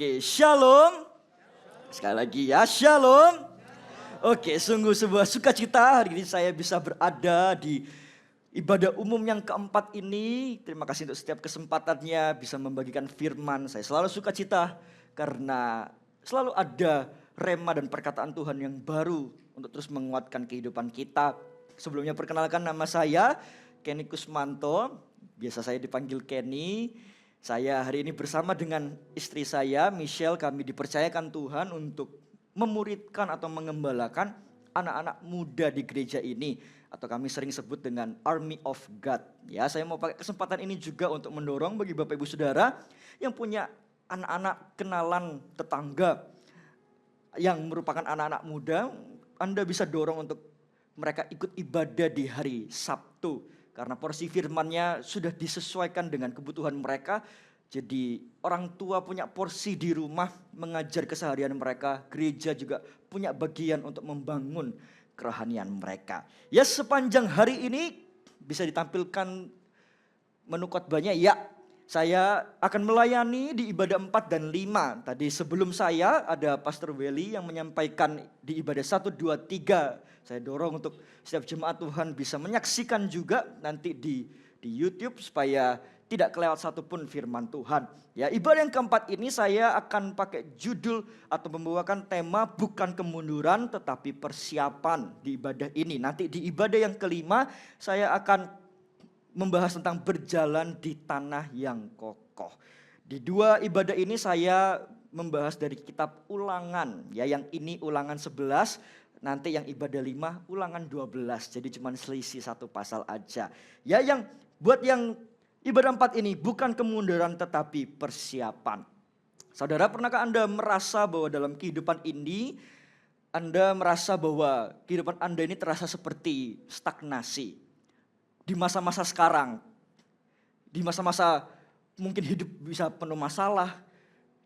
Oke, shalom. Sekali lagi ya, shalom. Oke, sungguh sebuah sukacita hari ini saya bisa berada di ibadah umum yang keempat ini. Terima kasih untuk setiap kesempatannya bisa membagikan firman. Saya selalu sukacita karena selalu ada rema dan perkataan Tuhan yang baru untuk terus menguatkan kehidupan kita. Sebelumnya perkenalkan, nama saya Kenny Kusmanto. Biasa saya dipanggil Kenny. Saya hari ini bersama dengan istri saya, Michelle, kami dipercayakan Tuhan untuk memuridkan atau mengembalakan anak-anak muda di gereja ini. Atau kami sering sebut dengan Army of God. Ya, saya mau pakai kesempatan ini juga untuk mendorong bagi Bapak Ibu Saudara yang punya anak-anak kenalan tetangga yang merupakan anak-anak muda, Anda bisa dorong untuk mereka ikut ibadah di hari Sabtu. Karena porsi firman-Nya sudah disesuaikan dengan kebutuhan mereka. Jadi orang tua punya porsi di rumah mengajar keseharian mereka. Gereja juga punya bagian untuk membangun kerohanian mereka. Ya, sepanjang hari ini bisa ditampilkan menu khotbahnya. Ya, saya akan melayani di ibadah 4 dan 5. Tadi sebelum saya ada Pastor Welly yang menyampaikan di ibadah 1, 2, 3. Saya dorong untuk setiap jemaat Tuhan bisa menyaksikan juga nanti di YouTube supaya tidak kelewat satupun firman Tuhan. Ya, ibadah yang keempat ini saya akan pakai judul atau membawakan tema bukan kemunduran tetapi persiapan di ibadah ini. Nanti di ibadah yang kelima saya akan membahas tentang berjalan di tanah yang kokoh. Di dua ibadah ini saya membahas dari kitab Ulangan. Ya, yang ini Ulangan 11. Nanti yang ibadah 5 Ulangan 12. Jadi cuma selisih satu pasal aja. Ya, yang buat yang ibadah 4 ini bukan kemunduran tetapi persiapan. Saudara, pernahkah Anda merasa bahwa dalam kehidupan ini Anda merasa bahwa kehidupan Anda ini terasa seperti stagnasi? Di masa-masa sekarang, di masa-masa mungkin hidup bisa penuh masalah.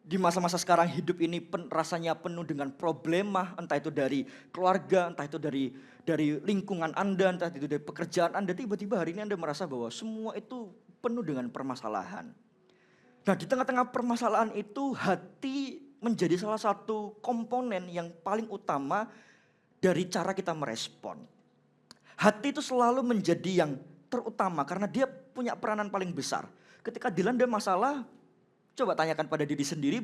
Di masa-masa sekarang hidup ini rasanya penuh dengan problema, entah itu dari keluarga, entah itu dari lingkungan Anda, entah itu dari pekerjaan Anda. Tiba-tiba hari ini Anda merasa bahwa semua itu penuh dengan permasalahan. Nah, di tengah-tengah permasalahan itu hati menjadi salah satu komponen yang paling utama dari cara kita merespon. Hati itu selalu menjadi yang terutama karena dia punya peranan paling besar. Ketika dilanda masalah, coba tanyakan pada diri sendiri,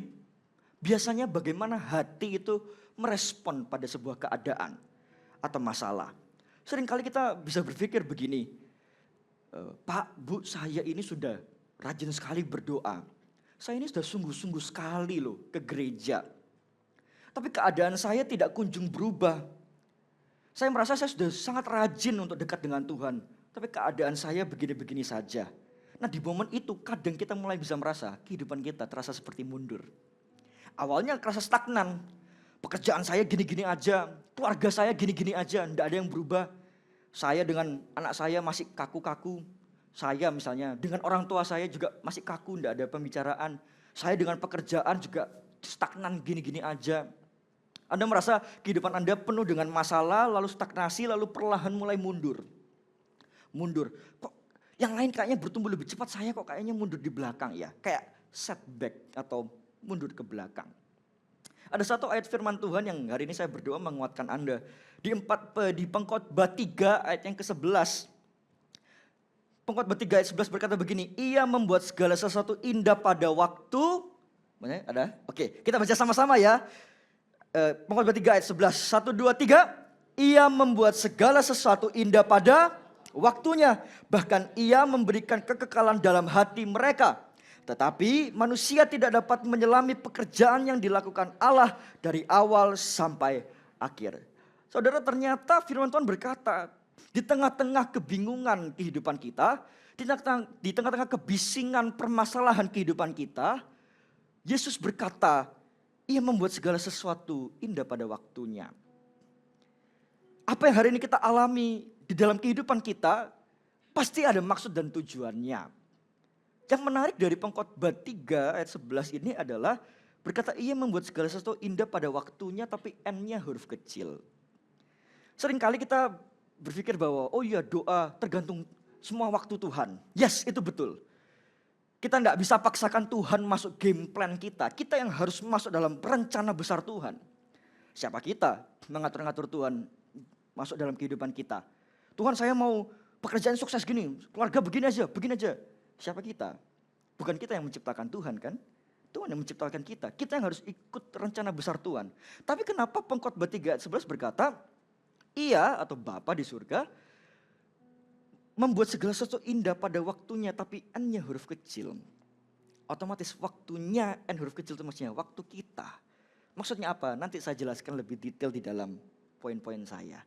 biasanya bagaimana hati itu merespon pada sebuah keadaan atau masalah. Seringkali kita bisa berpikir begini, Pak, Bu, saya ini sudah rajin sekali berdoa. Saya ini sudah sungguh-sungguh sekali loh ke gereja. Tapi keadaan saya tidak kunjung berubah. Saya merasa saya sudah sangat rajin untuk dekat dengan Tuhan. Tapi keadaan saya begini-begini saja. Nah, di momen itu kadang kita mulai bisa merasa kehidupan kita terasa seperti mundur. Awalnya terasa stagnan. Pekerjaan saya gini-gini aja. Keluarga saya gini-gini aja. Tidak ada yang berubah. Saya dengan anak saya masih kaku-kaku. Saya misalnya dengan orang tua saya juga masih kaku. Tidak ada pembicaraan. Saya dengan pekerjaan juga stagnan gini-gini aja. Anda merasa kehidupan Anda penuh dengan masalah, lalu stagnasi, lalu perlahan mulai mundur. Mundur. Kok yang lain kayaknya bertumbuh lebih cepat, saya kok kayaknya mundur di belakang ya. Kayak setback atau mundur ke belakang. Ada satu ayat firman Tuhan yang hari ini saya berdoa menguatkan Anda. Di Pengkhotbah 3 ayat yang ke-11. Pengkhotbah 3 ayat 11 berkata begini, Ia membuat segala sesuatu indah pada waktu. Ada? Oke, kita baca sama-sama ya. Pengkhotbah 3 ayat 11. 1, 2, 3. Ia membuat segala sesuatu indah pada waktunya. Bahkan ia memberikan kekekalan dalam hati mereka. Tetapi manusia tidak dapat menyelami pekerjaan yang dilakukan Allah dari awal sampai akhir. Saudara, ternyata firman Tuhan berkata, di tengah-tengah kebingungan kehidupan kita, di tengah-tengah kebisingan permasalahan kehidupan kita, Yesus berkata, Ia membuat segala sesuatu indah pada waktunya. Apa yang hari ini kita alami di dalam kehidupan kita, pasti ada maksud dan tujuannya. Yang menarik dari Pengkhotbah 3 ayat 11 ini adalah berkata Ia membuat segala sesuatu indah pada waktunya, tapi N-nya huruf kecil. Seringkali kita berpikir bahwa oh iya, doa tergantung semua waktu Tuhan. Yes, itu betul. Kita nggak bisa paksakan Tuhan masuk game plan kita. Kita yang harus masuk dalam rencana besar Tuhan. Siapa kita mengatur-ngatur Tuhan masuk dalam kehidupan kita? Tuhan, saya mau pekerjaan sukses gini, keluarga begini aja, begini aja. Siapa kita? Bukan kita yang menciptakan Tuhan kan? Tuhan yang menciptakan kita. Kita yang harus ikut rencana besar Tuhan. Tapi kenapa Pengkhotbah 3 ayat 11 berkata, Ia atau Bapa di surga membuat segala sesuatu indah pada waktunya, tapi N-nya huruf kecil. Otomatis waktunya, N huruf kecil itu maksudnya waktu kita. Maksudnya apa? Nanti saya jelaskan lebih detail di dalam poin-poin saya.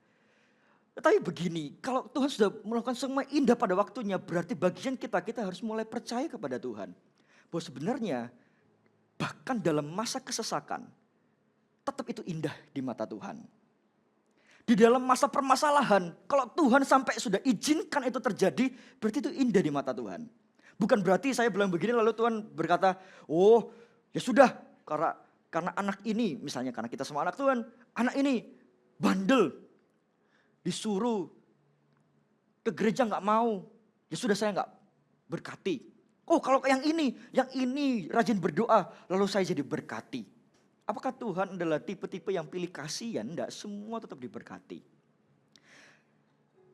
Tetapi begini, kalau Tuhan sudah melakukan semua indah pada waktunya, berarti bagian kita harus mulai percaya kepada Tuhan. Bahwa sebenarnya bahkan dalam masa kesesakan, tetap itu indah di mata Tuhan. Di dalam masa permasalahan, kalau Tuhan sampai sudah izinkan itu terjadi, berarti itu indah di mata Tuhan. Bukan berarti saya bilang begini lalu Tuhan berkata, oh ya sudah karena anak ini, misalnya karena kita semua anak Tuhan, anak ini bandel, disuruh ke gereja nggak mau, ya sudah saya nggak berkati. Oh kalau yang ini rajin berdoa, lalu saya jadi berkati. Apakah Tuhan adalah tipe-tipe yang pilih kasihan? Enggak, semua tetap diberkati.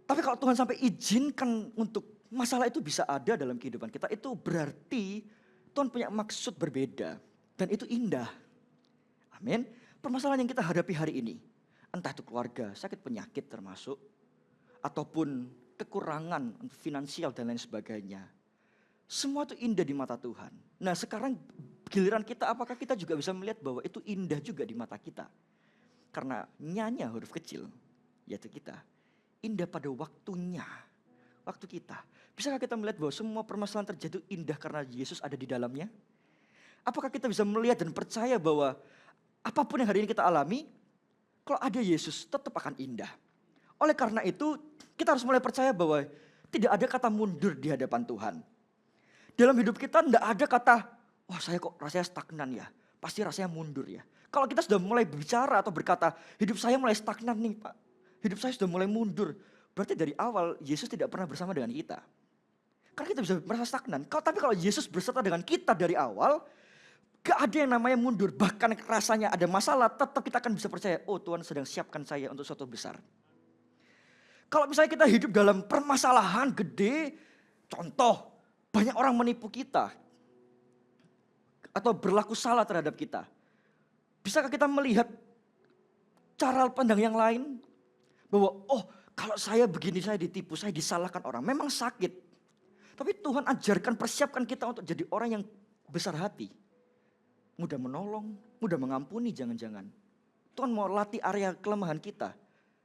Tapi kalau Tuhan sampai izinkan untuk masalah itu bisa ada dalam kehidupan kita, itu berarti Tuhan punya maksud berbeda. Dan itu indah. Amin. Permasalahan yang kita hadapi hari ini, entah itu keluarga, sakit penyakit termasuk, ataupun kekurangan finansial dan lain sebagainya. Semua itu indah di mata Tuhan. Nah sekarang giliran kita, apakah kita juga bisa melihat bahwa itu indah juga di mata kita? Karena nyanya huruf kecil, yaitu kita. Indah pada waktunya, waktu kita. Bisakah kita melihat bahwa semua permasalahan terjadi indah karena Yesus ada di dalamnya? Apakah kita bisa melihat dan percaya bahwa apapun yang hari ini kita alami, kalau ada Yesus tetap akan indah. Oleh karena itu kita harus mulai percaya bahwa tidak ada kata mundur di hadapan Tuhan. Dalam hidup kita tidak ada kata, wah saya kok rasanya stagnan ya, pasti rasanya mundur ya. Kalau kita sudah mulai berbicara atau berkata, hidup saya mulai stagnan nih Pak, hidup saya sudah mulai mundur. Berarti dari awal Yesus tidak pernah bersama dengan kita. Karena kita bisa merasa stagnan. Tapi kalau Yesus beserta dengan kita dari awal, gak ada yang namanya mundur. Bahkan rasanya ada masalah, tetap kita akan bisa percaya, oh Tuhan sedang siapkan saya untuk suatu besar. Kalau misalnya kita hidup dalam permasalahan gede, contoh, banyak orang menipu kita atau berlaku salah terhadap kita. Bisakah kita melihat cara pandang yang lain? Bahwa oh kalau saya begini saya ditipu, saya disalahkan orang. Memang sakit. Tapi Tuhan ajarkan, persiapkan kita untuk jadi orang yang besar hati. Mudah menolong, mudah mengampuni jangan-jangan. Tuhan mau latih area kelemahan kita.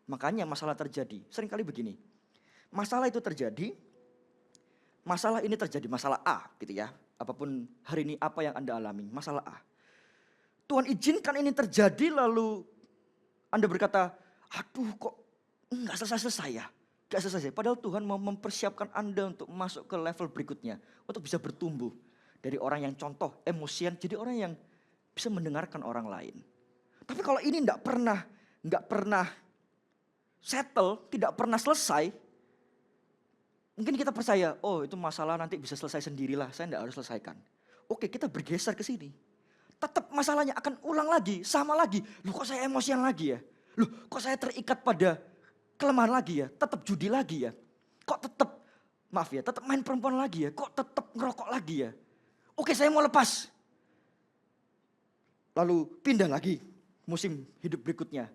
Makanya masalah terjadi. Seringkali begini. Masalah itu terjadi. Masalah ini terjadi, masalah A gitu ya. Apapun hari ini apa yang Anda alami, masalah A. Tuhan izinkan ini terjadi lalu Anda berkata, aduh kok enggak selesai-selesai ya. Enggak selesai. Padahal Tuhan mau mempersiapkan Anda untuk masuk ke level berikutnya. Untuk bisa bertumbuh. Dari orang yang contoh, emosian, jadi orang yang bisa mendengarkan orang lain. Tapi kalau ini enggak pernah settle, tidak pernah selesai. Mungkin kita percaya, oh itu masalah nanti bisa selesai sendirilah, saya enggak harus selesaikan. Oke, kita bergeser ke sini. Tetap masalahnya akan ulang lagi, sama lagi. Loh kok saya emosian lagi ya? Loh kok saya terikat pada kelemahan lagi ya? Tetap judi lagi ya? Kok tetap, maaf ya, tetap main perempuan lagi ya? Kok tetap ngerokok lagi ya? Oke saya mau lepas. Lalu pindah lagi musim hidup berikutnya.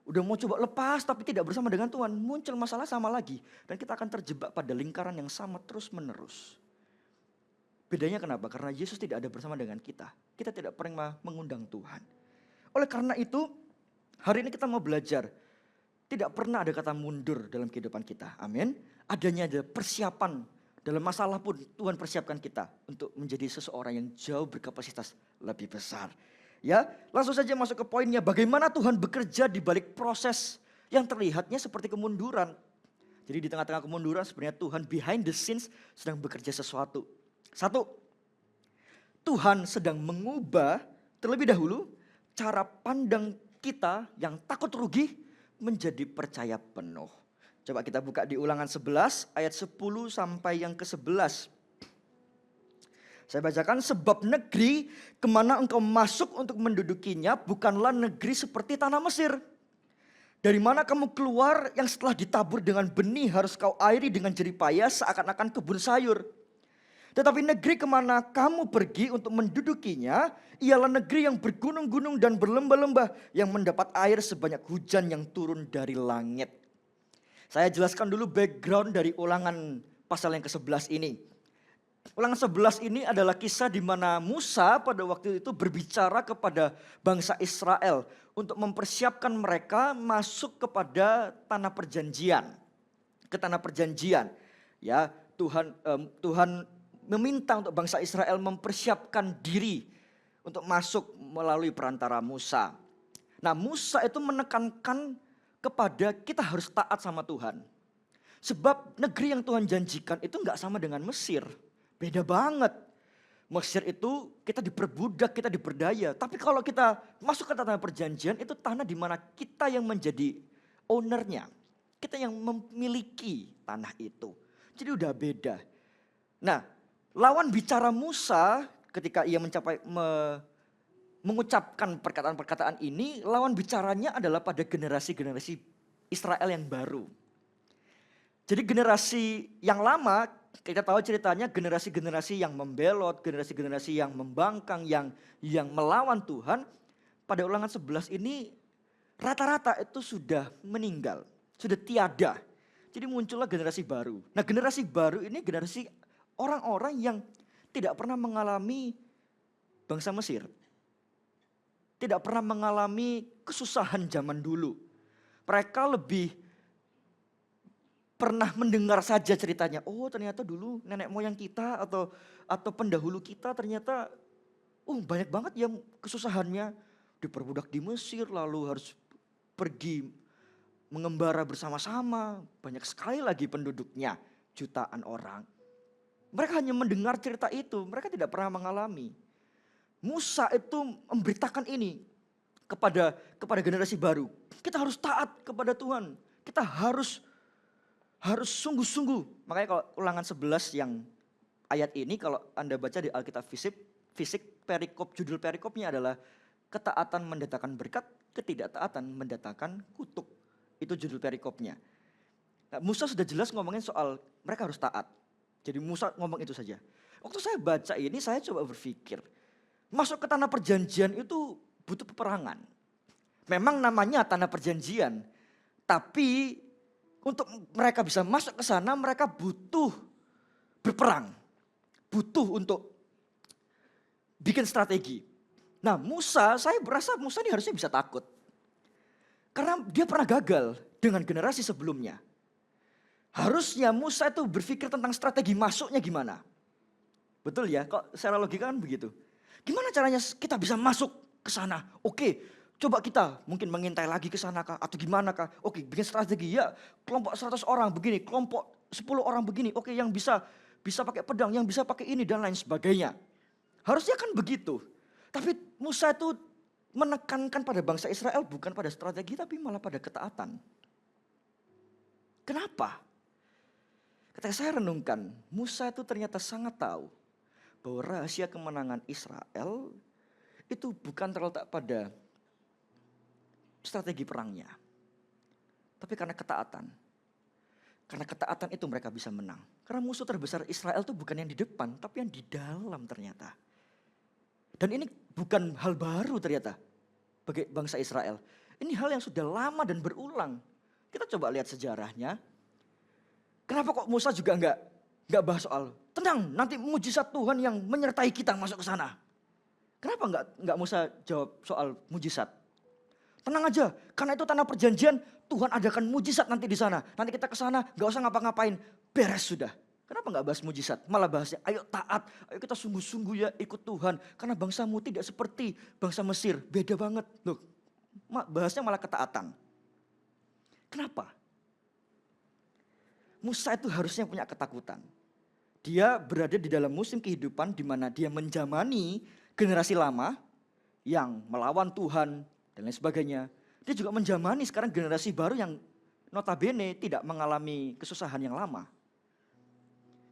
Udah mau coba lepas tapi tidak bersama dengan Tuhan. Muncul masalah sama lagi. Dan kita akan terjebak pada lingkaran yang sama terus menerus. Bedanya kenapa? Karena Yesus tidak ada bersama dengan kita. Kita tidak pernah mengundang Tuhan. Oleh karena itu hari ini kita mau belajar. Tidak pernah ada kata mundur dalam kehidupan kita. Amin. Adanya ada persiapan. Dalam masalah pun Tuhan persiapkan kita. Untuk menjadi seseorang yang jauh berkapasitas lebih besar. Ya, langsung saja masuk ke poinnya. Bagaimana Tuhan bekerja di balik proses yang terlihatnya seperti kemunduran. Jadi di tengah-tengah kemunduran sebenarnya Tuhan behind the scenes sedang bekerja sesuatu. Satu, Tuhan sedang mengubah terlebih dahulu cara pandang kita yang takut rugi menjadi percaya penuh. Coba kita buka di Ulangan 11 ayat 10 sampai yang ke-11. Saya bacakan, sebab negeri kemana engkau masuk untuk mendudukinya bukanlah negeri seperti tanah Mesir. Dari mana kamu keluar yang setelah ditabur dengan benih harus kau airi dengan jeripaya seakan-akan kebun sayur. Tetapi negeri kemana kamu pergi untuk mendudukinya ialah negeri yang bergunung-gunung dan berlembah-lembah yang mendapat air sebanyak hujan yang turun dari langit. Saya jelaskan dulu background dari Ulangan pasal yang ke-11 ini. Ulangan 11 ini adalah kisah di mana Musa pada waktu itu berbicara kepada bangsa Israel untuk mempersiapkan mereka masuk kepada tanah perjanjian. Ke tanah perjanjian. Ya, Tuhan meminta untuk bangsa Israel mempersiapkan diri untuk masuk melalui perantara Musa. Nah, Musa itu menekankan kepada kita harus taat sama Tuhan. Sebab negeri yang Tuhan janjikan itu enggak sama dengan Mesir. Beda banget. Mesir itu kita diperbudak, kita diperdaya. Tapi kalau kita masuk ke tanah perjanjian itu tanah di mana kita yang menjadi ownernya. Kita yang memiliki tanah itu. Jadi udah beda. Nah, lawan bicara Musa ketika ia mengucapkan perkataan-perkataan ini, lawan bicaranya adalah pada generasi-generasi Israel yang baru. Jadi generasi yang lama, kita tahu ceritanya generasi-generasi yang membelot, generasi-generasi yang membangkang, yang melawan Tuhan. Pada Ulangan 11 ini rata-rata itu sudah meninggal, sudah tiada. Jadi muncullah generasi baru. Nah, generasi baru ini generasi orang-orang yang tidak pernah mengalami bangsa Mesir. Tidak pernah mengalami kesusahan zaman dulu. Mereka lebih pernah mendengar saja ceritanya. Oh, ternyata dulu nenek moyang kita atau pendahulu kita ternyata banyak banget yang kesusahannya, diperbudak di Mesir lalu harus pergi mengembara bersama-sama. Banyak sekali lagi penduduknya, jutaan orang. Mereka hanya mendengar cerita itu, mereka tidak pernah mengalami. Musa itu memberitakan ini kepada generasi baru. Kita harus taat kepada Tuhan. Kita harus sungguh-sungguh. Makanya kalau Ulangan 11 yang ayat ini kalau Anda baca di Alkitab fisik perikop, judul perikopnya adalah ketaatan mendatangkan berkat, ketidaktaatan mendatangkan kutuk. Itu judul perikopnya. Nah, Musa sudah jelas ngomongin soal mereka harus taat. Jadi Musa ngomong itu saja. Waktu saya baca ini saya coba berpikir, masuk ke tanah perjanjian itu butuh peperangan. Memang namanya tanah perjanjian, tapi untuk mereka bisa masuk ke sana, mereka butuh berperang. Butuh untuk bikin strategi. Nah, saya berasa Musa ini harusnya bisa takut. Karena dia pernah gagal dengan generasi sebelumnya. Harusnya Musa itu berpikir tentang strategi masuknya gimana. Betul ya? Kok secara logika kan begitu. Gimana caranya kita bisa masuk ke sana? Oke. Coba kita mungkin mengintai lagi ke sana kah? Atau gimana kah? Oke, bikin strategi ya. Kelompok 100 orang begini, kelompok 10 orang begini. Oke, yang bisa pakai pedang, yang bisa pakai ini dan lain sebagainya. Harusnya kan begitu. Tapi Musa itu menekankan pada bangsa Israel bukan pada strategi tapi malah pada ketaatan. Kenapa? Ketika saya renungkan, Musa itu ternyata sangat tahu bahwa rahasia kemenangan Israel itu bukan terletak pada strategi perangnya. Tapi karena ketaatan. Karena ketaatan itu mereka bisa menang. Karena musuh terbesar Israel itu bukan yang di depan, tapi yang di dalam ternyata. Dan ini bukan hal baru ternyata bagi bangsa Israel. Ini hal yang sudah lama dan berulang. Kita coba lihat sejarahnya. Kenapa kok Musa juga enggak bahas soal, tenang nanti mujizat Tuhan yang menyertai kita masuk ke sana. Kenapa enggak Musa jawab soal mujizat? Tenang aja, karena itu tanah perjanjian, Tuhan adakan mujizat nanti di sana. Nanti kita ke sana, gak usah ngapa-ngapain, beres sudah. Kenapa gak bahas mujizat? Malah bahasnya, ayo taat, ayo kita sungguh-sungguh ya ikut Tuhan. Karena bangsamu tidak seperti bangsa Mesir, beda banget. Loh, bahasnya malah ketaatan. Kenapa? Musa itu harusnya punya ketakutan. Dia berada di dalam musim kehidupan di mana dia menjamani generasi lama yang melawan Tuhan, dan lain sebagainya. Dia juga menjamani sekarang generasi baru yang notabene tidak mengalami kesusahan yang lama.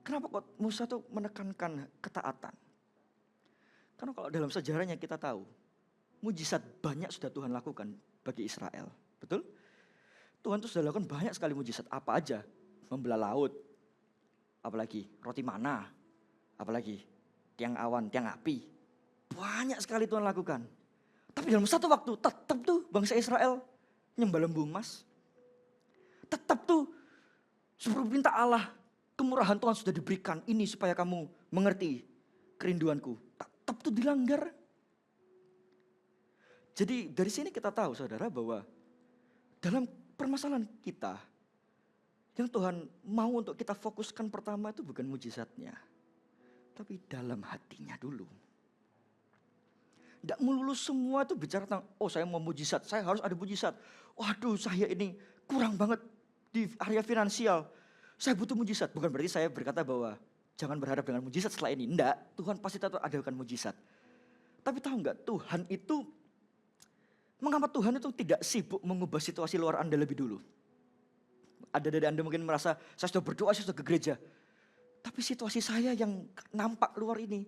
Kenapa kok Musa tuh menekankan ketaatan? Karena kalau dalam sejarahnya kita tahu, mujizat banyak sudah Tuhan lakukan bagi Israel. Betul? Tuhan tuh sudah lakukan banyak sekali mujizat. Apa aja? Membelah laut. Apalagi roti mana. Apalagi tiang awan, tiang api. Banyak sekali Tuhan lakukan. Tapi dalam satu waktu tetap tuh bangsa Israel nyembah lembu emas. Tetap tuh seperti perintah Allah. Kemurahan Tuhan sudah diberikan. Ini supaya kamu mengerti kerinduanku. Tetap tuh dilanggar. Jadi dari sini kita tahu saudara bahwa dalam permasalahan kita, yang Tuhan mau untuk kita fokuskan pertama itu bukan mujizatnya, tapi dalam hatinya dulu. Tidak melulu semua itu bicara tentang, oh saya mau mujizat, saya harus ada mujizat. Waduh saya ini kurang banget di area finansial, saya butuh mujizat. Bukan berarti saya berkata bahwa jangan berharap dengan mujizat setelah ini. Tidak, Tuhan pasti tetap adakan mujizat. Tapi tahu nggak, Tuhan itu, mengapa Tuhan itu tidak sibuk mengubah situasi luar Anda lebih dulu? Ada dari Anda mungkin merasa, saya sudah berdoa, saya sudah ke gereja. Tapi situasi saya yang nampak luar ini,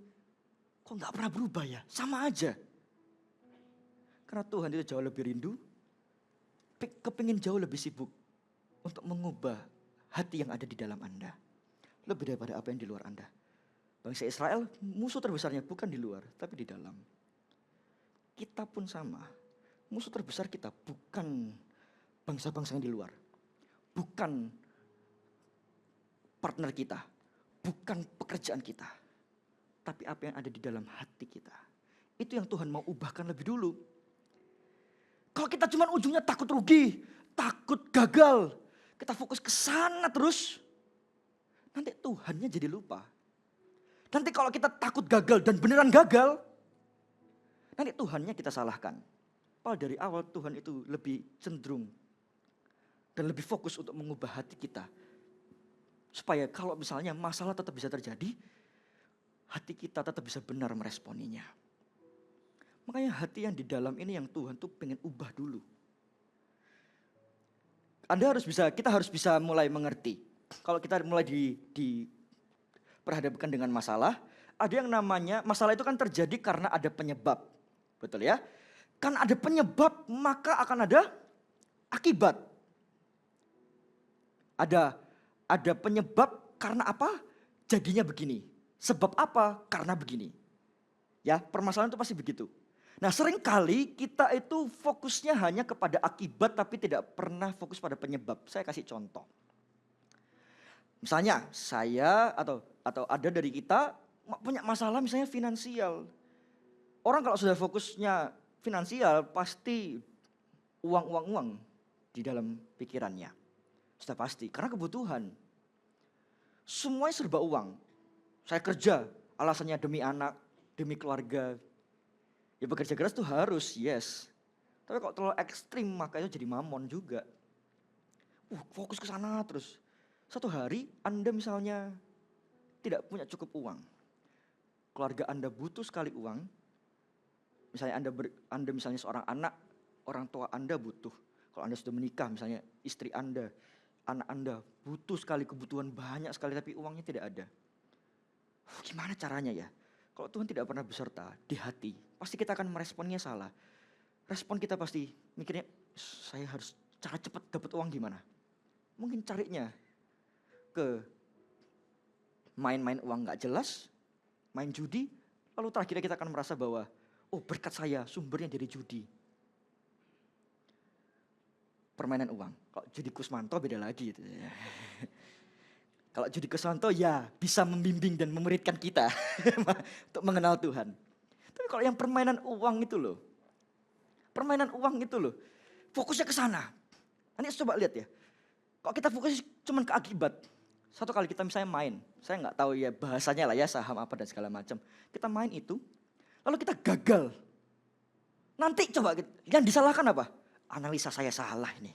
kok nggak pernah berubah ya? Sama aja. Karena Tuhan itu jauh lebih rindu, kepingin jauh lebih sibuk untuk mengubah hati yang ada di dalam Anda. Lebih daripada apa yang di luar Anda. Bangsa Israel, musuh terbesarnya bukan di luar, tapi di dalam. Kita pun sama. Musuh terbesar kita bukan bangsa-bangsa yang di luar. Bukan partner kita. Bukan pekerjaan kita. Tapi apa yang ada di dalam hati kita. Itu yang Tuhan mau ubahkan lebih dulu. Kalau kita cuma ujungnya takut rugi, takut gagal. Kita fokus ke sana terus. Nanti Tuhannya jadi lupa. Nanti kalau kita takut gagal dan beneran gagal. Nanti Tuhannya kita salahkan. Padahal dari awal Tuhan itu lebih cenderung dan lebih fokus untuk mengubah hati kita. Supaya kalau misalnya masalah tetap bisa terjadi, hati kita tetap bisa benar meresponinya. Makanya hati yang di dalam ini yang Tuhan tuh pengen ubah dulu. Kita harus bisa mulai mengerti. Kalau kita mulai diperhadapkan dengan masalah, ada yang namanya, masalah itu kan terjadi karena ada penyebab. Betul ya? Kan ada penyebab, maka akan ada akibat. Ada penyebab karena apa? Jadinya begini. Sebab apa? Karena begini. Ya, permasalahan itu pasti begitu. Nah, seringkali kita itu fokusnya hanya kepada akibat tapi tidak pernah fokus pada penyebab. Saya kasih contoh. Misalnya saya atau ada dari kita punya masalah misalnya finansial. Orang kalau sudah fokusnya finansial pasti uang di dalam pikirannya. Sudah pasti, karena kebutuhan. Semuanya serba uang. Saya kerja, alasannya demi anak, demi keluarga. Ya bekerja keras itu harus, yes. Tapi kalau terlalu ekstrim maka itu jadi mamon juga. Fokus ke sana terus. Satu hari Anda misalnya tidak punya cukup uang. Keluarga Anda butuh sekali uang. Misalnya Anda misalnya seorang anak, orang tua Anda butuh. Kalau Anda sudah menikah misalnya istri Anda, anak Anda butuh sekali kebutuhan banyak sekali tapi uangnya tidak ada. Gimana caranya ya? Kalau Tuhan tidak pernah beserta di hati, pasti kita akan meresponnya salah. Respon kita pasti mikirnya, saya harus cara cepat dapat uang gimana? Mungkin carinya ke main-main uang gak jelas, main judi, lalu terakhir kita akan merasa bahwa oh berkat saya sumbernya dari judi. Permainan uang. Kalau judi Kusmanto beda lagi. Gitu. Kalau judi Kusmanto ya bisa membimbing dan memuridkan kita untuk mengenal Tuhan. Tapi kalau yang permainan uang itu loh. Permainan uang itu loh. Fokusnya ke sana. Nanti coba lihat ya. Kalau kita fokus cuma ke akibat. Satu kali kita misalnya main. Saya nggak tahu ya bahasanya lah ya saham apa dan segala macam. Kita main itu. Lalu kita gagal. Nanti coba, yang disalahkan apa? Analisa saya salah ini.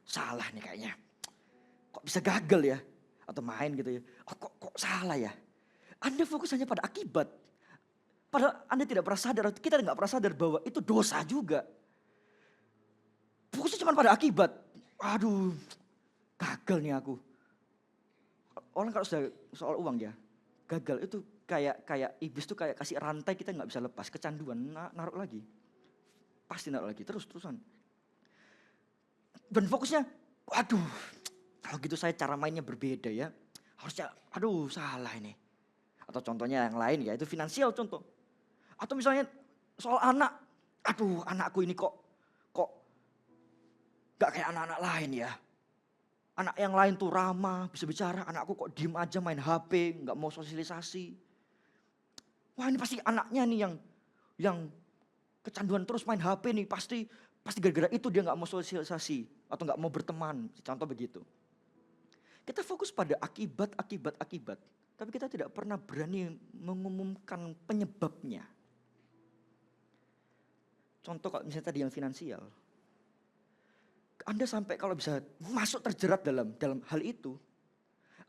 Salah nih kayaknya. Kok bisa gagal ya? Atau main gitu ya. Oh, kok salah ya? Anda fokus hanya pada akibat. Padahal Anda tidak pernah sadar, kita nggak pernah sadar bahwa itu dosa juga. Fokusnya cuma pada akibat. Aduh, gagal nih aku. Orang kalau sudah soal uang ya, gagal itu kayak iblis tuh kayak kasih rantai kita nggak bisa lepas, kecanduan, naruh lagi. Pasti naruh lagi, terusan. Dan fokusnya, waduh, kalau gitu saya cara mainnya berbeda ya. Harusnya, aduh salah ini. Atau contohnya yang lain ya, itu finansial contoh. Atau misalnya soal anak, aduh anakku ini kok gak kayak anak-anak lain ya. Anak yang lain tuh ramah, bisa bicara, anakku kok diem aja main HP, gak mau sosialisasi. Wah ini pasti anaknya nih yang kecanduan terus main HP nih, pasti gara-gara itu dia gak mau sosialisasi atau gak mau berteman, contoh begitu. Kita fokus pada akibat, tapi kita tidak pernah berani mengumumkan penyebabnya. Contoh kalau misalnya tadi yang finansial. Anda sampai kalau bisa masuk terjerat dalam hal itu,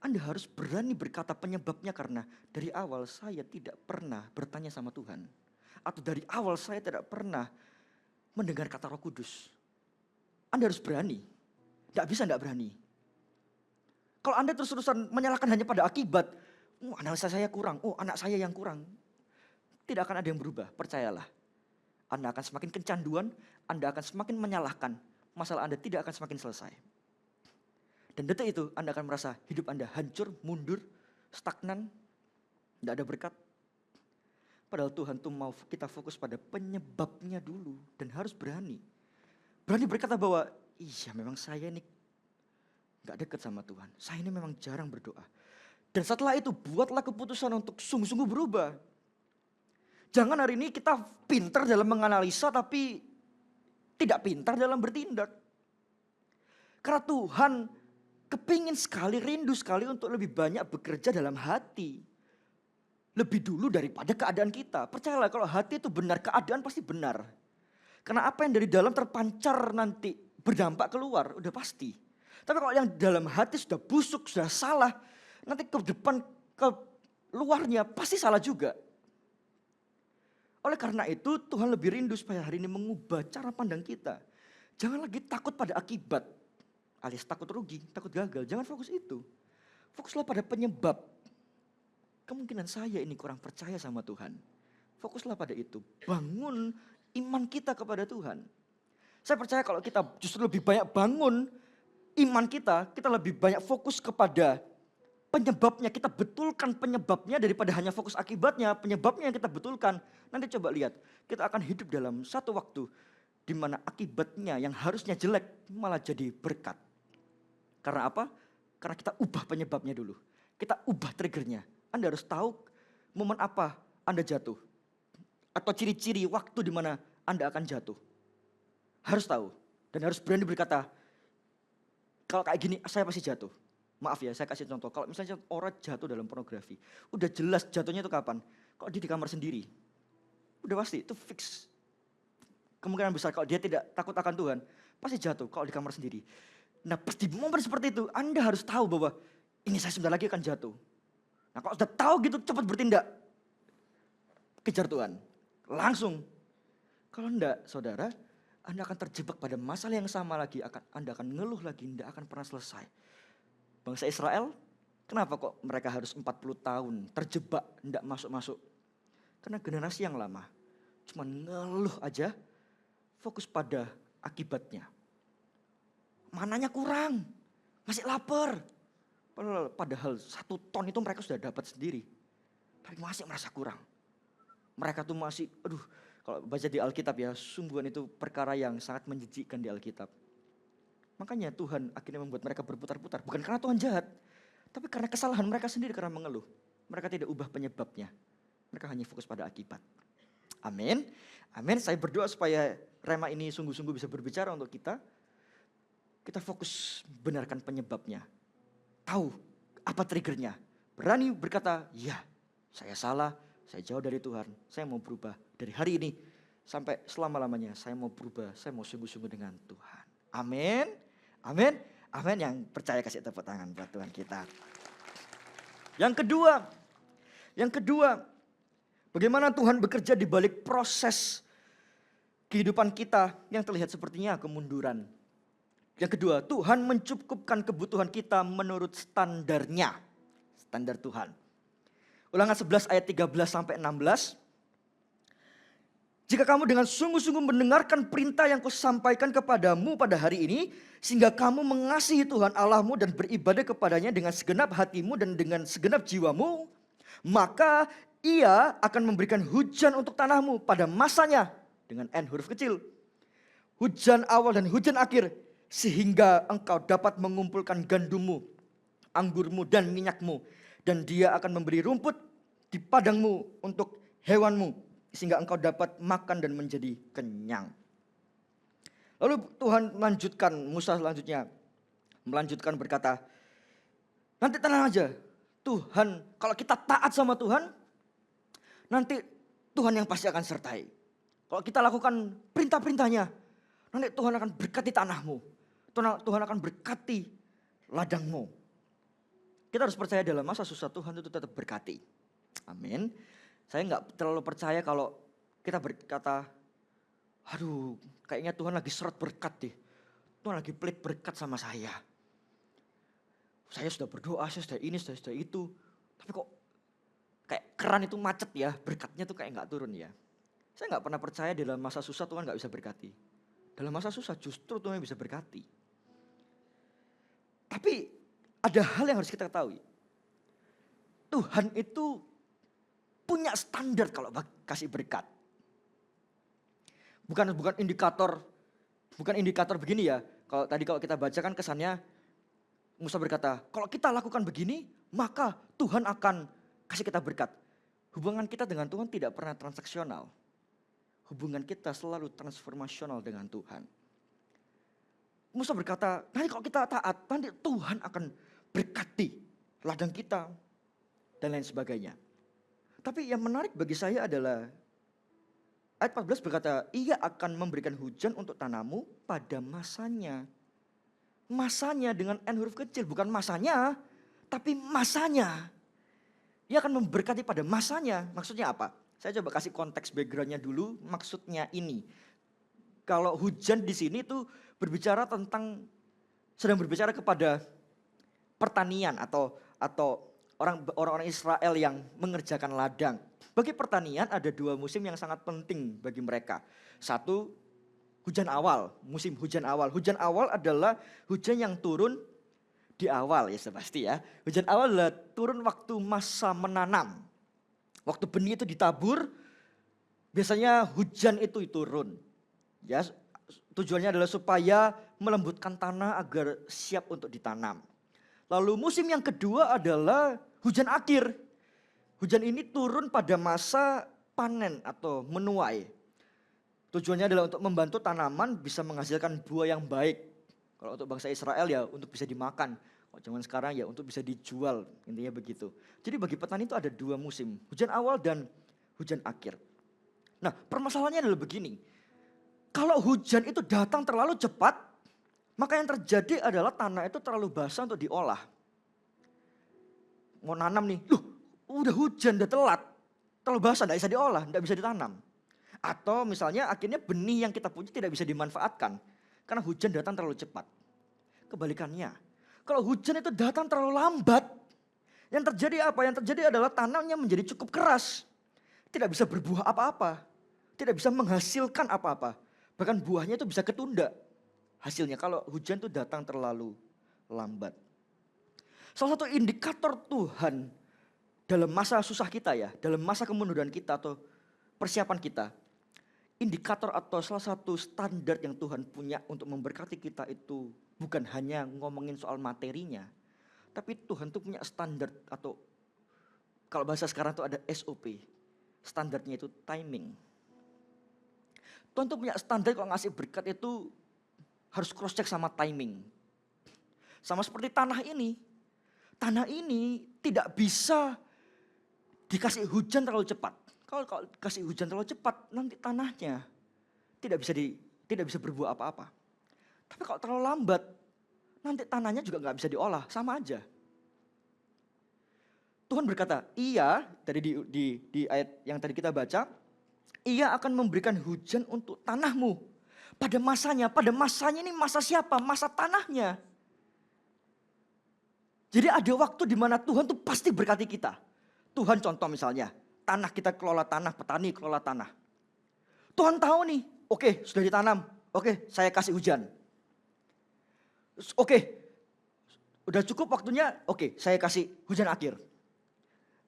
Anda harus berani berkata penyebabnya karena dari awal saya tidak pernah bertanya sama Tuhan. Atau dari awal saya tidak pernah mendengar kata Roh Kudus. Anda harus berani. Tidak bisa tidak berani. Kalau Anda terus-terusan menyalahkan hanya pada akibat, analisa saya kurang, anak saya yang kurang. Tidak akan ada yang berubah, percayalah. Anda akan semakin kecanduan, Anda akan semakin menyalahkan. Masalah Anda tidak akan semakin selesai. Dan detik itu Anda akan merasa hidup Anda hancur, mundur, stagnan, tidak ada berkat. Padahal Tuhan tuh mau kita fokus pada penyebabnya dulu dan harus berani. Berani berkata bahwa iya memang saya ini gak dekat sama Tuhan. Saya ini memang jarang berdoa. Dan setelah itu buatlah keputusan untuk sungguh-sungguh berubah. Jangan hari ini kita pintar dalam menganalisa tapi tidak pintar dalam bertindak. Karena Tuhan kepingin sekali, rindu sekali untuk lebih banyak bekerja dalam hati. Lebih dulu daripada keadaan kita. Percayalah kalau hati itu benar, keadaan pasti benar. Karena apa yang dari dalam terpancar nanti berdampak keluar, udah pasti. Tapi kalau yang dalam hati sudah busuk, sudah salah, nanti ke depan, ke luarnya pasti salah juga. Oleh karena itu Tuhan lebih rindu supaya hari ini mengubah cara pandang kita. Jangan lagi takut pada akibat, alias takut rugi, takut gagal. Jangan fokus itu. Fokuslah pada penyebab. Kemungkinan saya ini kurang percaya sama Tuhan. Fokuslah pada itu. Bangun iman kita kepada Tuhan. Saya percaya kalau kita justru lebih banyak bangun iman kita lebih banyak fokus kepada penyebabnya, kita betulkan penyebabnya daripada hanya fokus akibatnya. Penyebabnya yang kita betulkan. Nanti coba lihat, kita akan hidup dalam satu waktu di mana akibatnya yang harusnya jelek malah jadi berkat. Karena apa? Karena kita ubah penyebabnya dulu. Kita ubah triggernya. Anda harus tahu momen apa Anda jatuh. Atau ciri-ciri waktu di mana Anda akan jatuh. Harus tahu. Dan harus berani berkata, kalau kayak gini saya pasti jatuh. Maaf ya, saya kasih contoh. Kalau misalnya orang jatuh dalam pornografi, udah jelas jatuhnya itu kapan? Kalau dia di kamar sendiri, udah pasti itu fix. Kemungkinan besar kalau dia tidak takut akan Tuhan, pasti jatuh kalau di kamar sendiri. Nah, pas di momen seperti itu, Anda harus tahu bahwa ini saya sebentar lagi akan jatuh. Nah, kalau sudah tahu gitu, cepat bertindak. Kejar Tuhan, langsung. Kalau enggak, saudara, Anda akan terjebak pada masalah yang sama lagi. Anda akan ngeluh lagi, tidak akan pernah selesai. Bangsa Israel, kenapa kok mereka harus 40 tahun terjebak, tidak masuk-masuk? Karena generasi yang lama, cuma ngeluh aja, fokus pada akibatnya. Mananya kurang, masih lapar. Padahal 1 ton itu mereka sudah dapat sendiri. Tapi masih merasa kurang. Mereka tuh masih, kalau baca di Alkitab ya, sungguhan itu perkara yang sangat menjijikkan di Alkitab. Makanya Tuhan akhirnya membuat mereka berputar-putar. Bukan karena Tuhan jahat, tapi karena kesalahan mereka sendiri karena mengeluh. Mereka tidak ubah penyebabnya. Mereka hanya fokus pada akibat. Amin. Amin. Saya berdoa supaya Rema ini sungguh-sungguh bisa berbicara untuk kita. Kita fokus benarkan penyebabnya. Tahu apa triggernya. Berani berkata, ya saya salah, saya jauh dari Tuhan. Saya mau berubah dari hari ini sampai selama-lamanya. Saya mau berubah, saya mau sungguh-sungguh dengan Tuhan. Amin. Amin. Amin. Yang percaya kasih tepuk tangan buat Tuhan kita. Yang kedua, bagaimana Tuhan bekerja di balik proses kehidupan kita yang terlihat sepertinya kemunduran. Yang kedua, Tuhan mencukupkan kebutuhan kita menurut standarnya. Standar Tuhan. Ulangan 11 ayat 13 sampai 16. Jika kamu dengan sungguh-sungguh mendengarkan perintah yang kusampaikan kepadamu pada hari ini, sehingga kamu mengasihi Tuhan Allahmu dan beribadah kepadanya dengan segenap hatimu dan dengan segenap jiwamu, maka Ia akan memberikan hujan untuk tanahmu pada masanya, dengan N huruf kecil. Hujan awal dan hujan akhir, sehingga engkau dapat mengumpulkan gandummu, anggurmu dan minyakmu. Dan Dia akan memberi rumput di padangmu untuk hewanmu, sehingga engkau dapat makan dan menjadi kenyang. Lalu Tuhan melanjutkan, Musa selanjutnya melanjutkan berkata, nanti tenang aja, Tuhan, kalau kita taat sama Tuhan, nanti Tuhan yang pasti akan sertai. Kalau kita lakukan perintah-perintahnya, nanti Tuhan akan berkati tanahmu. Tuhan akan berkati ladangmu. Kita harus percaya dalam masa susah Tuhan itu tetap berkati. Amin. Saya nggak terlalu percaya kalau kita berkata, aduh kayaknya Tuhan lagi seret berkat deh. Tuhan lagi pelit berkat sama saya. Saya sudah berdoa, saya sudah ini, sudah itu. Tapi kok kayak keran itu macet ya, berkatnya tuh kayak nggak turun ya. Saya nggak pernah percaya dalam masa susah Tuhan nggak bisa berkati. Dalam masa susah justru Tuhan bisa berkati. Tapi ada hal yang harus kita ketahui. Tuhan itu punya standar kalau kasih berkat. Bukan indikator begini ya. Kalau kita baca kan kesannya Musa berkata, kalau kita lakukan begini, maka Tuhan akan kasih kita berkat. Hubungan kita dengan Tuhan tidak pernah transaksional. Hubungan kita selalu transformasional dengan Tuhan. Musa berkata, nanti kalau kita taat, nanti Tuhan akan berkati ladang kita dan lain sebagainya. Tapi yang menarik bagi saya adalah ayat 14 berkata, Ia akan memberikan hujan untuk tanahmu pada masanya. Masanya dengan N huruf kecil, bukan masanya, tapi masanya. Ia akan memberkati pada masanya. Maksudnya apa? Saya coba kasih konteks backgroundnya dulu. Maksudnya ini, kalau hujan di sini tuh sedang berbicara kepada pertanian atau orang-orang Israel yang mengerjakan ladang. Bagi pertanian ada dua musim yang sangat penting bagi mereka. Satu, hujan awal, musim hujan awal. Hujan awal adalah hujan yang turun di awal ya pasti ya. Hujan awal adalah turun waktu masa menanam. Waktu benih itu ditabur, biasanya hujan itu turun. Ya, tujuannya adalah supaya melembutkan tanah agar siap untuk ditanam. Lalu musim yang kedua adalah hujan akhir. Hujan ini turun pada masa panen atau menuai. Tujuannya adalah untuk membantu tanaman bisa menghasilkan buah yang baik. Kalau untuk bangsa Israel ya untuk bisa dimakan. Kalau zaman sekarang ya untuk bisa dijual, intinya begitu. Jadi bagi petani itu ada dua musim, hujan awal dan hujan akhir. Nah permasalahannya adalah begini. Kalau hujan itu datang terlalu cepat, maka yang terjadi adalah tanah itu terlalu basah untuk diolah. Mau nanam nih, udah hujan, udah telat. Terlalu basah, tidak bisa diolah, tidak bisa ditanam. Atau misalnya akhirnya benih yang kita punya tidak bisa dimanfaatkan. Karena hujan datang terlalu cepat. Kebalikannya, kalau hujan itu datang terlalu lambat, yang terjadi apa? Yang terjadi adalah tanahnya menjadi cukup keras. Tidak bisa berbuah apa-apa. Tidak bisa menghasilkan apa-apa. Bahkan buahnya itu bisa ketunda. Hasilnya kalau hujan itu datang terlalu lambat. Salah satu indikator Tuhan dalam masa susah kita ya, dalam masa kemunduran kita atau persiapan kita. Indikator atau salah satu standar yang Tuhan punya untuk memberkati kita itu bukan hanya ngomongin soal materinya. Tapi Tuhan tuh punya standar atau kalau bahasa sekarang tuh ada SOP. Standarnya itu timing. Tuhan tuh punya standar kalau ngasih berkat itu harus cross check sama timing. Sama seperti tanah ini. Tanah ini tidak bisa dikasih hujan terlalu cepat. Kalau kasih hujan terlalu cepat nanti tanahnya tidak bisa berbuah apa-apa. Tapi kalau terlalu lambat nanti tanahnya juga nggak bisa diolah, sama aja. Tuhan berkata, Ia tadi di ayat yang tadi kita baca, Ia akan memberikan hujan untuk tanahmu pada masanya. Pada masanya ini masa siapa? Masa tanahnya. Jadi ada waktu di mana Tuhan tuh pasti berkati kita. Tuhan contoh misalnya, tanah kita kelola tanah, petani kelola tanah. Tuhan tahu nih, oke sudah ditanam, oke saya kasih hujan. Oke, udah cukup waktunya, oke saya kasih hujan akhir.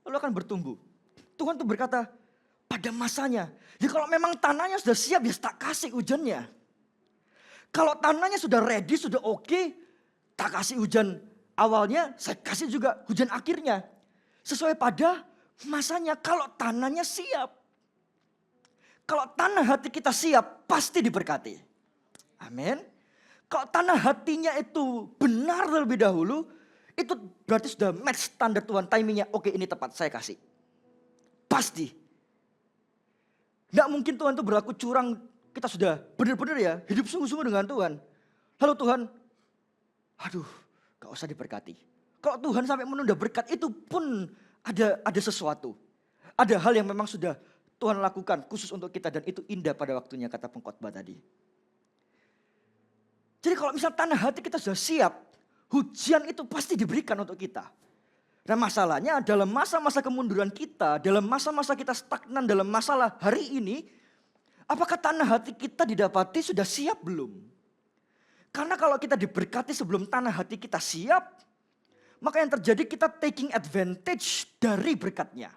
Lalu akan bertumbuh. Tuhan tuh berkata, pada masanya. Ya kalau memang tanahnya sudah siap, ya tak kasih hujannya. Kalau tanahnya sudah ready, sudah oke, tak kasih hujan awalnya, saya kasih juga hujan akhirnya. Sesuai pada masanya, kalau tanahnya siap. Kalau tanah hati kita siap, pasti diberkati. Amin. Kalau tanah hatinya itu benar terlebih dahulu, itu berarti sudah match standar Tuhan, timingnya. Oke ini tepat, saya kasih. Pasti. Nggak mungkin Tuhan itu berlaku curang, kita sudah benar-benar ya hidup sungguh-sungguh dengan Tuhan. Lalu Tuhan, aduh gak usah diberkati. Kalau Tuhan sampai menunda berkat itu pun ada sesuatu. Ada hal yang memang sudah Tuhan lakukan khusus untuk kita dan itu indah pada waktunya kata pengkhotbah tadi. Jadi kalau misal tanah hati kita sudah siap, hujan itu pasti diberikan untuk kita. Nah masalahnya dalam masa-masa kemunduran kita, dalam masa-masa kita stagnan dalam masalah hari ini, apakah tanah hati kita didapati sudah siap belum? Karena kalau kita diberkati sebelum tanah hati kita siap, maka yang terjadi kita taking advantage dari berkatnya.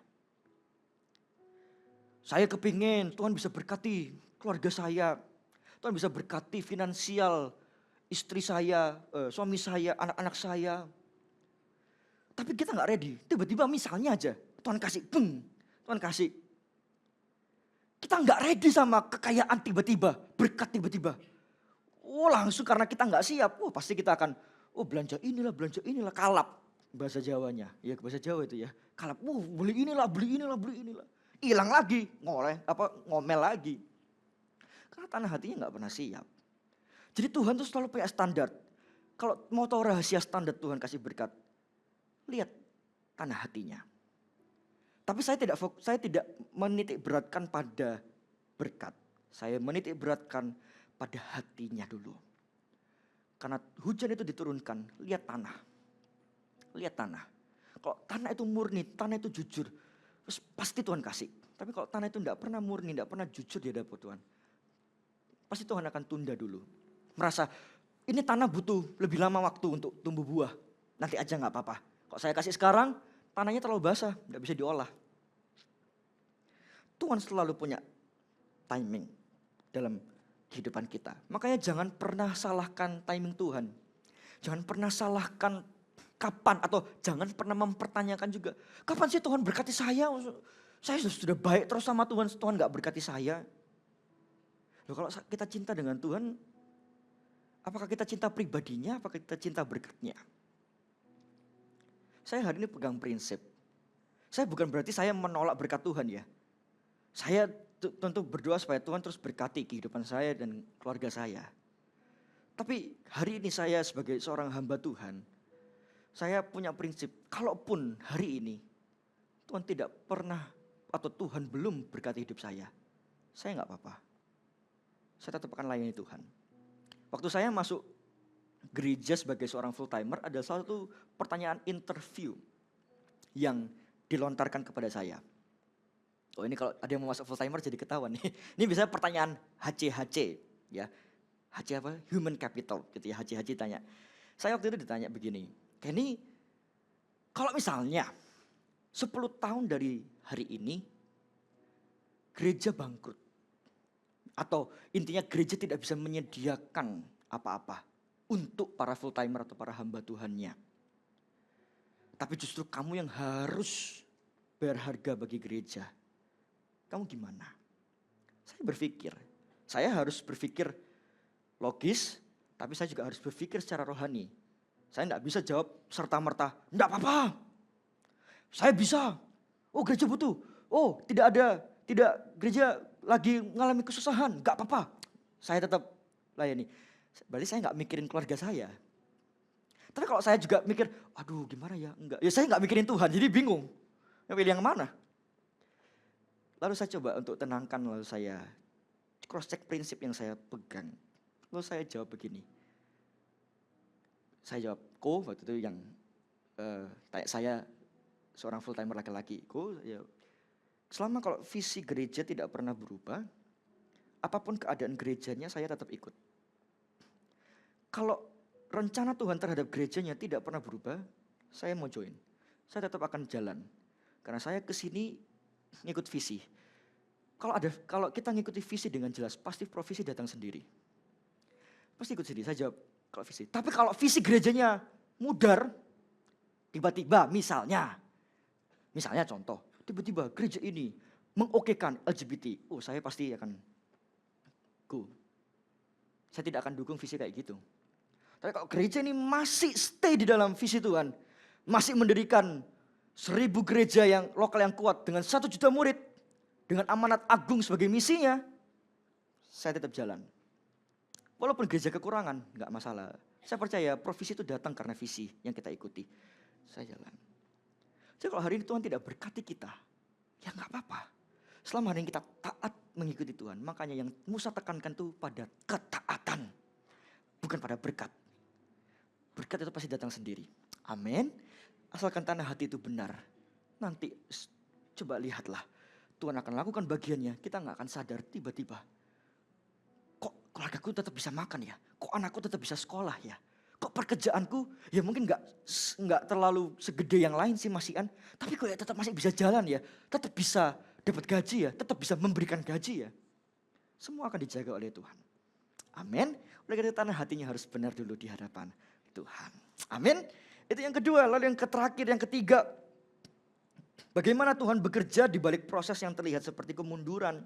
Saya kepingin Tuhan bisa berkati keluarga saya, Tuhan bisa berkati finansial, istri saya, suami saya, anak-anak saya. Tapi kita gak ready. Tiba-tiba misalnya aja Tuhan kasih, Tuhan kasih. Kita gak ready sama kekayaan tiba-tiba, berkat tiba-tiba. Oh langsung karena kita gak siap. Oh pasti kita akan, belanja inilah, kalap. Bahasa Jawanya, ya bahasa Jawa itu ya. Kalap, beli inilah. Hilang lagi, ngomel lagi. Karena tanah hatinya gak pernah siap. Jadi Tuhan tuh selalu punya standar. Kalau mau tahu rahasia standar Tuhan kasih berkat, lihat tanah hatinya. Tapi saya tidak menitik beratkan pada berkat. Saya menitik beratkan pada hatinya dulu. Karena hujan itu diturunkan, lihat tanah. Lihat tanah. Kalau tanah itu murni, tanah itu jujur, terus pasti Tuhan kasih. Tapi kalau tanah itu tidak pernah murni, tidak pernah jujur di hadapan Tuhan, pasti Tuhan akan tunda dulu. Merasa ini tanah butuh lebih lama waktu untuk tumbuh buah. Nanti aja gak apa-apa. Kalau saya kasih sekarang, tanahnya terlalu basah, gak bisa diolah. Tuhan selalu punya timing dalam kehidupan kita. Makanya jangan pernah salahkan timing Tuhan. Jangan pernah salahkan kapan atau jangan pernah mempertanyakan juga. Kapan sih Tuhan berkati saya? Saya sudah baik terus sama Tuhan, Tuhan gak berkati saya. Loh, kalau kita cinta dengan Tuhan, apakah kita cinta pribadinya, apakah kita cinta berkatnya? Saya hari ini pegang prinsip. Saya bukan berarti saya menolak berkat Tuhan ya. Saya tentu berdoa supaya Tuhan terus berkati kehidupan saya dan keluarga saya. Tapi hari ini saya sebagai seorang hamba Tuhan, saya punya prinsip, kalaupun hari ini Tuhan tidak pernah atau Tuhan belum berkati hidup saya nggak apa-apa. Saya tetap akan layani Tuhan. Waktu saya masuk gereja sebagai seorang full timer, ada satu pertanyaan interview yang dilontarkan kepada saya. Oh ini kalau ada yang mau masuk full timer jadi ketahuan nih. Ini biasanya pertanyaan HC ya. HC apa? Human capital gitu ya. HC tanya. Saya waktu itu ditanya begini. Kenny, kalau misalnya 10 tahun dari hari ini gereja bangkrut. Atau intinya gereja tidak bisa menyediakan apa-apa untuk para full timer atau para hamba Tuhannya. Tapi justru kamu yang harus bayar harga bagi gereja. Kamu gimana? Saya harus berpikir logis, tapi saya juga harus berpikir secara rohani. Saya tidak bisa jawab serta-merta, enggak apa-apa. Saya bisa. Oh gereja butuh. Oh tidak gereja lagi mengalami kesusahan, enggak apa-apa. Saya tetap layani. Berarti saya enggak mikirin keluarga saya. Tapi kalau saya juga mikir, aduh gimana ya, enggak. Ya saya enggak mikirin Tuhan, jadi bingung. Pilih yang mana? Lalu saya coba untuk tenangkan, lalu saya cross check prinsip yang saya pegang. Lalu saya jawab begini. Saya jawab, waktu itu yang tanya seorang full timer laki-laki. Ya, selama kalau visi gereja tidak pernah berubah, apapun keadaan gerejanya saya tetap ikut. Kalau rencana Tuhan terhadap gerejanya tidak pernah berubah, saya mau join. Saya tetap akan jalan. Karena saya kesini ngikut visi. Kalau kita ngikuti visi dengan jelas, pasti provisi datang sendiri. Pasti ikut sendiri, saya jawab kalau visi. Tapi kalau visi gerejanya mudar, tiba-tiba misalnya contoh, tiba-tiba gereja ini mengokekan LGBT. Saya pasti akan go. Saya tidak akan dukung visi kayak gitu. Tapi kalau gereja ini masih stay di dalam visi Tuhan, masih mendirikan 1000 gereja yang lokal yang kuat dengan 1 juta murid, dengan amanat agung sebagai misinya, saya tetap jalan. Walaupun gereja kekurangan, enggak masalah. Saya percaya provisi itu datang karena visi yang kita ikuti. Saya jalan. Jadi kalau hari ini Tuhan tidak berkati kita, ya enggak apa-apa. Selama hari ini kita taat mengikuti Tuhan, makanya yang Musa tekankan itu pada ketaatan, bukan pada berkat. Berkat itu pasti datang sendiri. Amin. Asalkan tanah hati itu benar. Nanti coba lihatlah. Tuhan akan lakukan bagiannya. Kita gak akan sadar tiba-tiba. Kok keluargaku tetap bisa makan ya? Kok anakku tetap bisa sekolah ya? Kok pekerjaanku ya mungkin gak terlalu segede yang lain sih Mas Ian. Tapi kok ya tetap masih bisa jalan ya. Tetap bisa dapat gaji ya. Tetap bisa memberikan gaji ya. Semua akan dijaga oleh Tuhan. Amin. Oleh karena itu tanah hatinya harus benar dulu di hadapan Tuhan. Amin. Itu yang kedua. Lalu yang terakhir, yang ketiga. Bagaimana Tuhan bekerja di balik proses yang terlihat seperti kemunduran.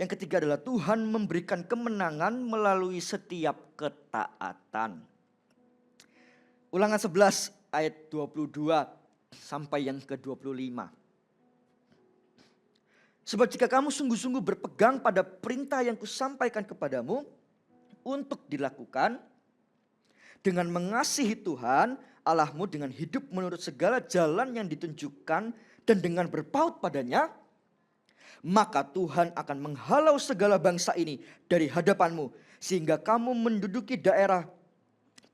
Yang ketiga adalah Tuhan memberikan kemenangan melalui setiap ketaatan. Ulangan 11 ayat 22 sampai yang ke-25. Sebab jika kamu sungguh-sungguh berpegang pada perintah yang kusampaikan kepadamu untuk dilakukan dengan mengasihi Tuhan Allahmu dengan hidup menurut segala jalan yang ditunjukkan dan dengan berpaut padanya, maka Tuhan akan menghalau segala bangsa ini dari hadapanmu sehingga kamu menduduki daerah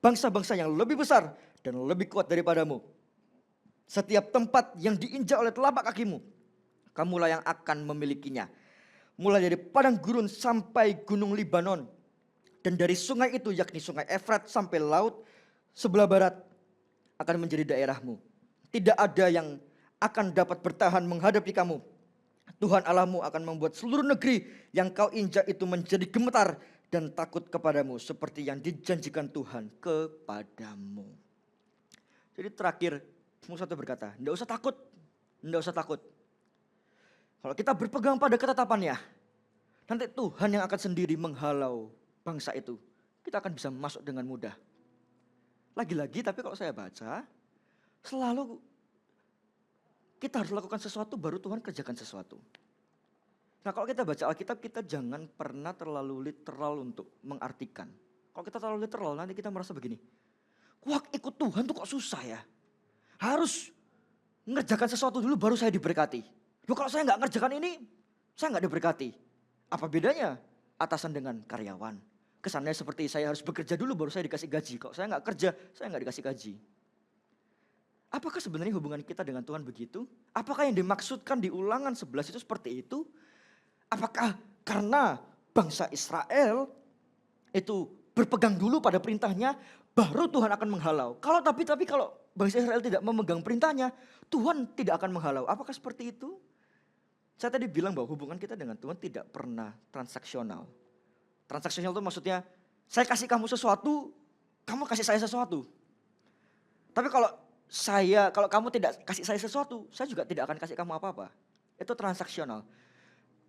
bangsa-bangsa yang lebih besar dan lebih kuat daripadamu. Setiap tempat yang diinjak oleh telapak kakimu, kamulah yang akan memilikinya. Mulai dari padang gurun sampai gunung Libanon, dan dari sungai itu yakni sungai Efrat sampai laut sebelah barat akan menjadi daerahmu. Tidak ada yang akan dapat bertahan menghadapi kamu. Tuhan Allahmu akan membuat seluruh negeri yang kau injak itu menjadi gemetar dan takut kepadamu seperti yang dijanjikan Tuhan kepadamu. Jadi terakhir Musa itu berkata, tidak usah takut, tidak usah takut. Kalau kita berpegang pada ketetapannya, nanti Tuhan yang akan sendiri menghalau bangsa itu. Kita akan bisa masuk dengan mudah. Lagi-lagi tapi kalau saya baca, selalu kita harus lakukan sesuatu baru Tuhan kerjakan sesuatu. Nah kalau kita baca Alkitab, kita jangan pernah terlalu literal untuk mengartikan. Kalau kita terlalu literal nanti kita merasa begini. Wah ikut Tuhan tuh kok susah ya. Harus ngerjakan sesuatu dulu baru saya diberkati. Loh kalau saya gak ngerjakan ini, saya gak diberkati. Apa bedanya atasan dengan karyawan? Kesannya seperti saya harus bekerja dulu baru saya dikasih gaji. Kalau saya gak kerja, saya gak dikasih gaji. Apakah sebenarnya hubungan kita dengan Tuhan begitu? Apakah yang dimaksudkan di Ulangan 11 itu seperti itu? Apakah karena bangsa Israel itu berpegang dulu pada perintahnya, baru Tuhan akan menghalau? Tapi kalau bangsa Israel tidak memegang perintahnya, Tuhan tidak akan menghalau. Apakah seperti itu? Saya tadi bilang bahwa hubungan kita dengan Tuhan tidak pernah transaksional. Transaksional itu maksudnya, saya kasih kamu sesuatu, kamu kasih saya sesuatu. Tapi kalau kamu tidak kasih saya sesuatu, saya juga tidak akan kasih kamu apa-apa. Itu transaksional.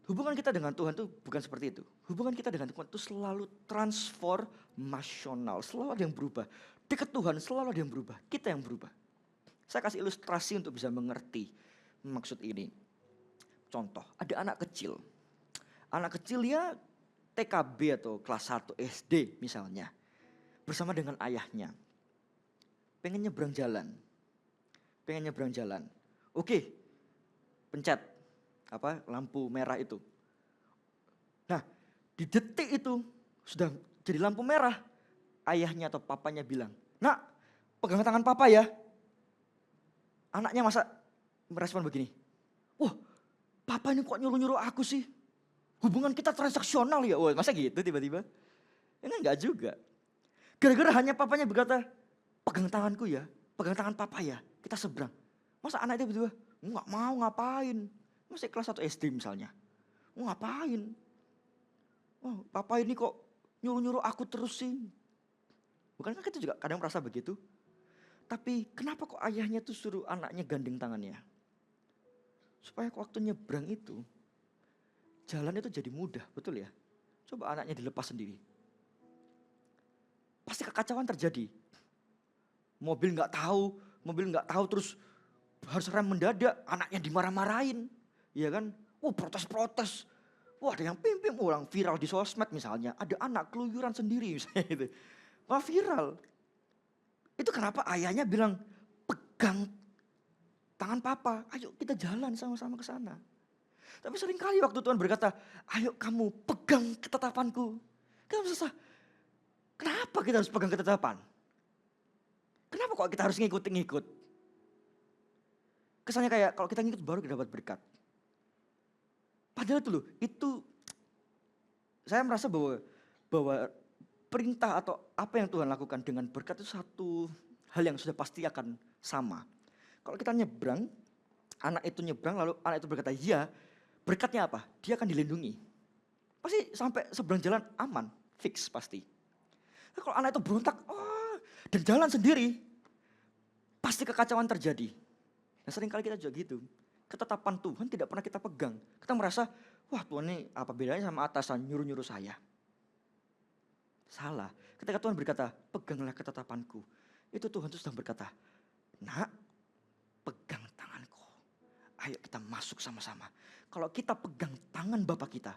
Hubungan kita dengan Tuhan itu bukan seperti itu. Hubungan kita dengan Tuhan itu selalu transformasional, selalu ada yang berubah. Dekat Tuhan selalu ada yang berubah, kita yang berubah. Saya kasih ilustrasi untuk bisa mengerti maksud ini. Contoh, ada anak kecil. Anak kecil ya TKB atau kelas 1 SD misalnya. Bersama dengan ayahnya. Pengen nyebrang jalan. Oke, pencet lampu merah itu. Nah, di detik itu sudah jadi lampu merah. Ayahnya atau papanya bilang, "Nak, pegang tangan papa ya." Anaknya masa merespon begini, wah papa ini kok nyuruh-nyuruh aku sih? Hubungan kita transaksional ya, wah masa gitu tiba-tiba? Ini enggak juga. Gara-gara hanya papanya berkata, pegang tanganku ya, pegang tangan papa ya, kita seberang. Masa anak itu berdua, nggak mau ngapain. Masih kelas 1 SD misalnya. Mau ngapain? Oh, papa ini kok nyuruh-nyuruh aku terus sih. Bukankah kita juga kadang merasa begitu? Tapi kenapa kok ayahnya tuh suruh anaknya gandeng tangannya? Supaya waktu nyebrang itu, jalan itu jadi mudah, betul ya? Coba anaknya dilepas sendiri. Pasti kekacauan terjadi. Mobil nggak tahu terus harus rem mendadak, anaknya dimarah-marahin, ya kan? Protes-protes. Wah ada yang pimpin, orang viral di sosmed misalnya, ada anak keluyuran sendiri misalnya gitu. Wah viral. Itu kenapa ayahnya bilang, pegang tangan papa, ayo kita jalan sama-sama ke sana. Tapi seringkali waktu Tuhan berkata, ayo kamu pegang ketetapanku. Kita merasa, kenapa kita harus pegang ketetapan? Kenapa kok kita harus ngikut-ngikut? Kesannya kayak kalau kita ngikut baru kita dapat berkat. Padahal itu loh, itu saya merasa bahwa perintah atau apa yang Tuhan lakukan dengan berkat itu satu hal yang sudah pasti akan sama. Kalau kita nyebrang, anak itu nyebrang lalu anak itu berkata, iya, berkatnya apa? Dia akan dilindungi. Pasti sampai seberang jalan aman, fix pasti. Nah, kalau anak itu berontak, dan jalan sendiri, pasti kekacauan terjadi. Nah seringkali kita juga gitu. Ketetapan Tuhan tidak pernah kita pegang. Kita merasa, wah Tuhan ini apa bedanya sama atasan nyuruh-nyuruh saya. Salah. Ketika Tuhan berkata, peganglah ketetapanku. Itu Tuhan itu sedang berkata, nak, pegang tanganku. Ayo kita masuk sama-sama. Kalau kita pegang tangan Bapa kita,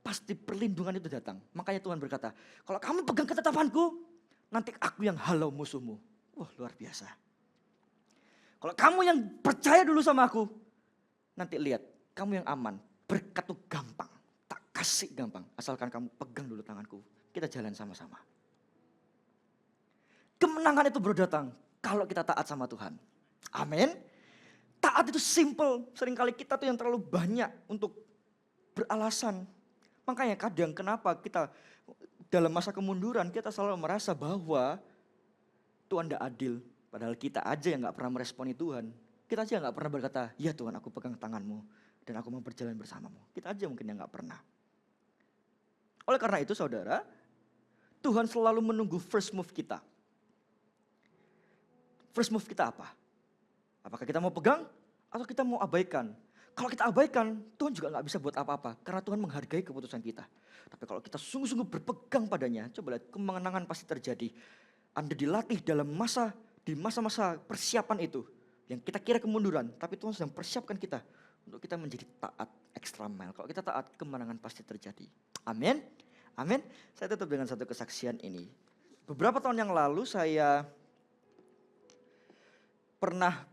pasti perlindungan itu datang. Makanya Tuhan berkata, kalau kamu pegang ketetapanku, nanti aku yang halau musuhmu. Wah luar biasa. Kalau kamu yang percaya dulu sama aku, nanti lihat, kamu yang aman. Berkat itu gampang, tak kasih gampang. Asalkan kamu pegang dulu tanganku, kita jalan sama-sama. Kemenangan itu baru datang kalau kita taat sama Tuhan. Amin. Taat itu simple. Seringkali kita tuh yang terlalu banyak untuk beralasan. Makanya kadang kenapa kita dalam masa kemunduran kita selalu merasa bahwa Tuhan tidak adil. Padahal kita aja yang gak pernah meresponi Tuhan. Kita aja gak pernah berkata, ya Tuhan aku pegang tanganmu dan aku mau berjalan bersamamu. Kita aja mungkin yang gak pernah. Oleh karena itu saudara, Tuhan selalu menunggu first move kita. First move kita apa? Apakah kita mau pegang atau kita mau abaikan? Kalau kita abaikan, Tuhan juga gak bisa buat apa-apa. Karena Tuhan menghargai keputusan kita. Tapi kalau kita sungguh-sungguh berpegang padanya, coba lihat kemenangan pasti terjadi. Anda dilatih di masa-masa persiapan itu. Yang kita kira kemunduran, tapi Tuhan sedang persiapkan kita. Untuk kita menjadi taat extra mile. Kalau kita taat, kemenangan pasti terjadi. Amin. Amin. Saya tutup dengan satu kesaksian ini. Beberapa tahun yang lalu saya pernah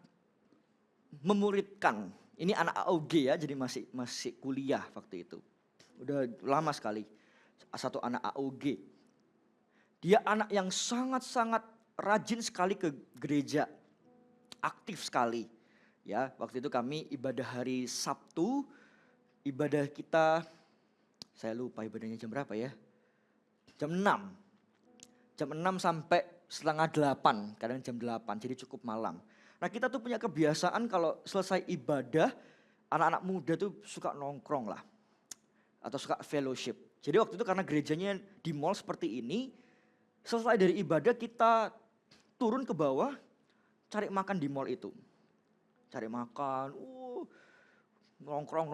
memuridkan. Ini anak AUG ya, jadi masih kuliah waktu itu. Udah lama sekali. Satu anak AUG. Dia anak yang sangat-sangat rajin sekali ke gereja. Aktif sekali. Ya, waktu itu kami ibadah hari Sabtu. Ibadah kita, saya lupa ibadahnya jam berapa ya. Jam 6. Jam 6 sampai setengah 8, kadang jam 8, jadi cukup malam. Nah kita tuh punya kebiasaan kalau selesai ibadah, anak-anak muda tuh suka nongkrong lah. Atau suka fellowship. Jadi waktu itu karena gerejanya di mall seperti ini, selesai dari ibadah kita turun ke bawah, cari makan di mall itu. Cari makan, nongkrong,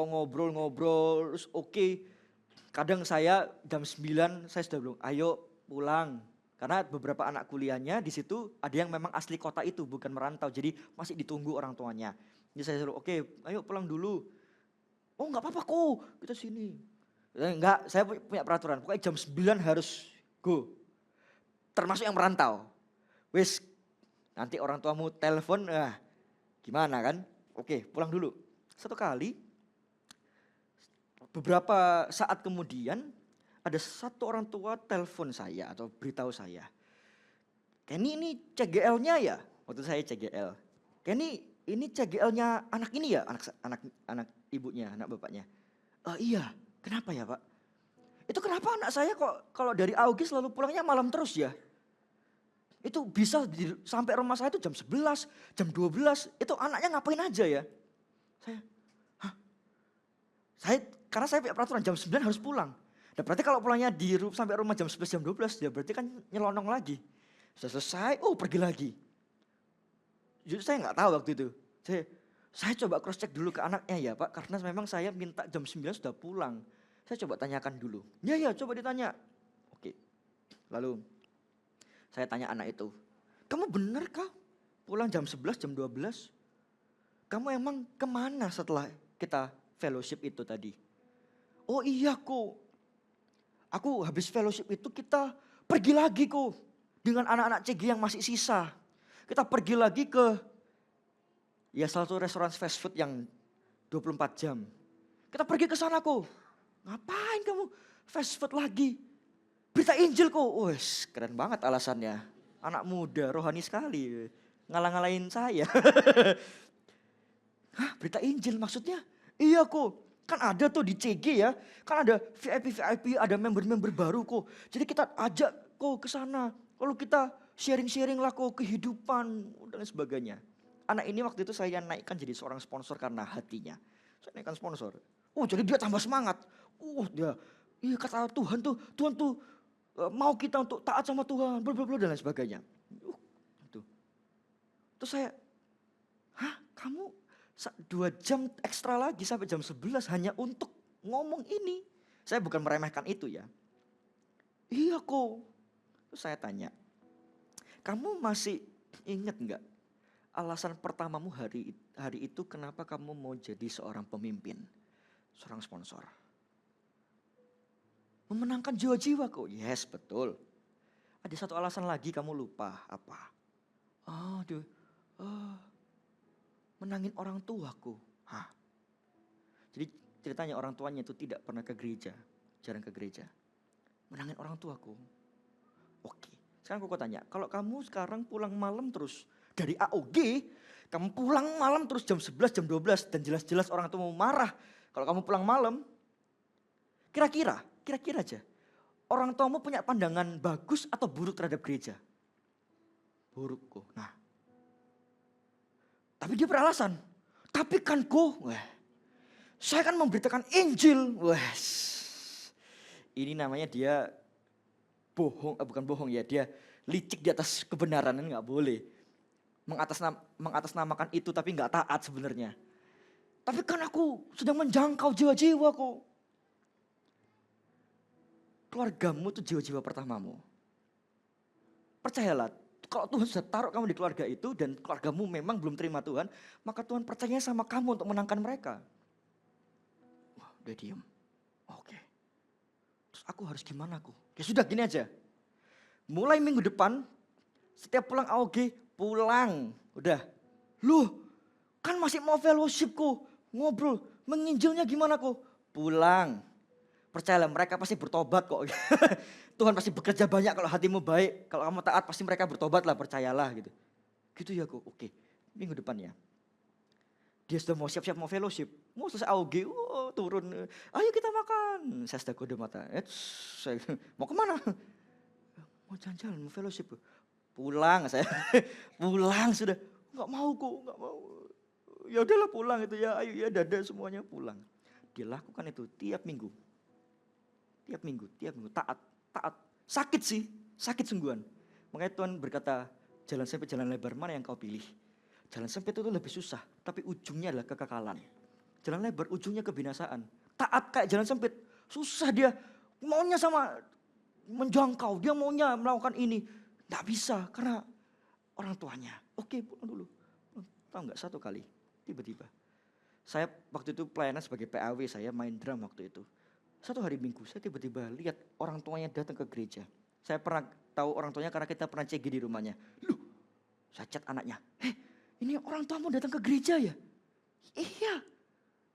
ngobrol, terus oke. Kadang saya jam 9 saya sudah bilang, ayo pulang. Karena beberapa anak kuliahnya di situ ada yang memang asli kota itu, bukan merantau. Jadi masih ditunggu orang tuanya. Jadi saya suruh, oke, ayo pulang dulu. Oh nggak apa-apa kok, kita sini. Enggak, saya punya peraturan. Pokoknya jam 9 harus go. Termasuk yang merantau. Wis, nanti orang tuamu telepon, gimana kan? Oke, pulang dulu. Satu kali, beberapa saat kemudian, ada satu orang tua telepon saya atau beritahu saya. Kenny ini CGL-nya ya? Waktu saya CGL. ini CGL-nya anak ini ya, anak ibunya, anak bapaknya. Iya, kenapa ya Pak? Itu kenapa anak saya kok kalau dari AUG selalu pulangnya malam terus ya? Itu bisa sampai rumah saya itu jam 11, jam 12, itu anaknya ngapain aja ya? Saya, hah? Karena saya punya peraturan jam 9 harus pulang. Dan berarti kalau pulangnya sampai rumah jam 11, jam 12, ya berarti kan nyelonong lagi. Sudah selesai, pergi lagi. Justru saya nggak tahu waktu itu. Saya coba cross check dulu ke anaknya ya Pak, karena memang saya minta jam 9 sudah pulang. Saya coba tanyakan dulu. Ya coba ditanya. Oke. Lalu saya tanya anak itu, kamu benar kah pulang jam 11, jam 12? Kamu emang kemana setelah kita fellowship itu tadi? Oh iya kok. Aku habis fellowship itu kita pergi lagi kok. Dengan anak-anak CG yang masih sisa. Kita pergi lagi ke salah satu restoran fast food yang 24 jam. Kita pergi ke sana kok. Ngapain kamu fast food lagi? Berita Injil kok. Wes, keren banget alasannya. Anak muda, rohani sekali. Ngalah-ngalahin saya. Hah, berita Injil maksudnya? Iya kok. Kan ada tuh di CG ya. Kan ada VIP, ada member-member baru kok. Jadi kita ajak kok ke sana. Lalu kita sharing-sharing lah kok kehidupan dan sebagainya. Anak ini waktu itu saya naikkan jadi seorang sponsor karena hatinya. Saya naikkan sponsor. Jadi dia tambah semangat. Iya kata Tuhan tuh mau kita untuk taat sama Tuhan, dan lain sebagainya. Terus saya, kamu 2 jam ekstra lagi sampai jam 11 hanya untuk ngomong ini. Saya bukan meremehkan itu ya. Iya kok. Terus saya tanya, kamu masih ingat nggak alasan pertamamu hari itu kenapa kamu mau jadi seorang pemimpin, seorang sponsor? Memenangkan jiwa-jiwa kok. Yes, betul. Ada satu alasan lagi kamu lupa apa? Menangin orang tuaku. Jadi ceritanya orang tuanya itu tidak pernah ke gereja, jarang ke gereja. Menangin orang tuaku. Oke, sekarang aku tanya, kalau kamu sekarang pulang malam terus dari AOG, kamu pulang malam terus jam 11, jam 12 dan jelas-jelas orang tua mau marah kalau kamu pulang malam. Kira-kira aja, orang tuamu punya pandangan bagus atau buruk terhadap gereja? Buruk kok. Nah, tapi dia beralasan, tapi kan kok, saya kan memberitakan Injil. Ini namanya dia bohong, bukan bohong ya, dia licik di atas kebenaran, nggak boleh. Mengatasnamakan itu tapi nggak taat sebenarnya. Tapi kan aku sedang menjangkau jiwa-jiwa kok. Keluargamu itu jiwa-jiwa pertamamu. Percayalah, kalau Tuhan sudah taruh kamu di keluarga itu dan keluargamu memang belum terima Tuhan, maka Tuhan percaya sama kamu untuk menangkan mereka. Dia diem. Oke. Terus aku harus gimana aku? Ya sudah gini aja. Mulai minggu depan, setiap pulang AOG, pulang. Udah. Loh, kan masih mau fellowship kok. Ngobrol, menginjilnya gimana kok? Pulang. Percayalah mereka pasti bertobat kok. Tuhan pasti bekerja banyak kalau hatimu baik. Kalau kamu taat pasti mereka bertobat lah, percayalah gitu. Gitu ya kok, oke. Minggu depan ya. Dia sudah mau siap-siap mau fellowship. Mau selesai AOG, turun. Ayo kita makan. Saya sudah kode mata. Mau kemana? Mau jalan-jalan, mau fellowship. Pulang saya. Pulang sudah. Enggak mau kok, enggak mau. Ya udahlah pulang itu ya. Ayo ya dada semuanya pulang. Dia lakukan itu tiap minggu. Tiap minggu. Taat. Sakit sih, sakit sungguhan. Makanya Tuhan berkata, jalan sempit, jalan lebar mana yang kau pilih? Jalan sempit itu lebih susah, tapi ujungnya adalah kekekalan. Jalan lebar ujungnya kebinasaan. Taat kayak jalan sempit, susah dia. Maunya sama menjangkau, dia maunya melakukan ini. Nggak bisa karena orang tuanya. Oke, pulang dulu. Tahu nggak satu kali, tiba-tiba. Saya waktu itu pelayanan sebagai PAW, saya main drum waktu itu. Satu hari Minggu saya tiba-tiba lihat orang tuanya datang ke gereja. Saya pernah tahu orang tuanya karena kita pernah CG di rumahnya. Loh, saya chat anaknya. Ini orang tuamu datang ke gereja ya?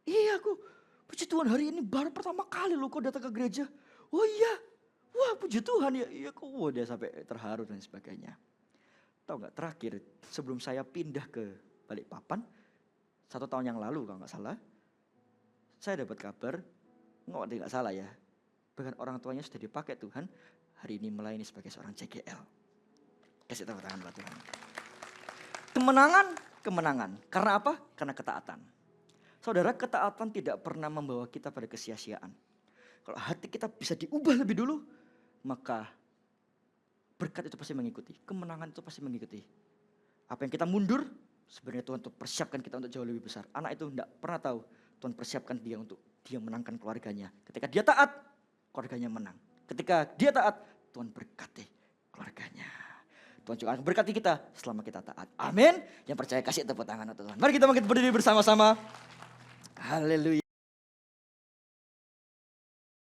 Iya aku. Puji Tuhan hari ini baru pertama kali loh kau datang ke gereja. Oh iya, wah puji Tuhan ya. Iya kok, dia sampai terharu dan sebagainya. Tahu nggak terakhir sebelum saya pindah ke Balikpapan 1 tahun yang lalu kalau nggak salah. Saya dapat kabar, nggak salah ya, bahkan orang tuanya sudah dipakai Tuhan hari ini melayani sebagai seorang CGL. Kasih tepuk tangan buat Tuhan. Kemenangan. Karena apa? Karena ketaatan. Saudara, ketaatan tidak pernah membawa kita pada kesia-siaan. Kalau hati kita bisa diubah lebih dulu, maka berkat itu pasti mengikuti. Kemenangan itu pasti mengikuti. Apa yang kita mundur, sebenarnya Tuhan untuk persiapkan kita untuk jauh lebih besar. Anak itu tidak pernah tahu Tuhan persiapkan dia untuk dia menangkan keluarganya. Ketika dia taat, keluarganya menang. Ketika dia taat, Tuhan berkati keluarganya. Tuhan juga akan berkati kita selama kita taat. Amin. Yang percaya kasih tepuk tangan untuk Tuhan. Mari kita bangkit berdiri bersama-sama. Haleluya.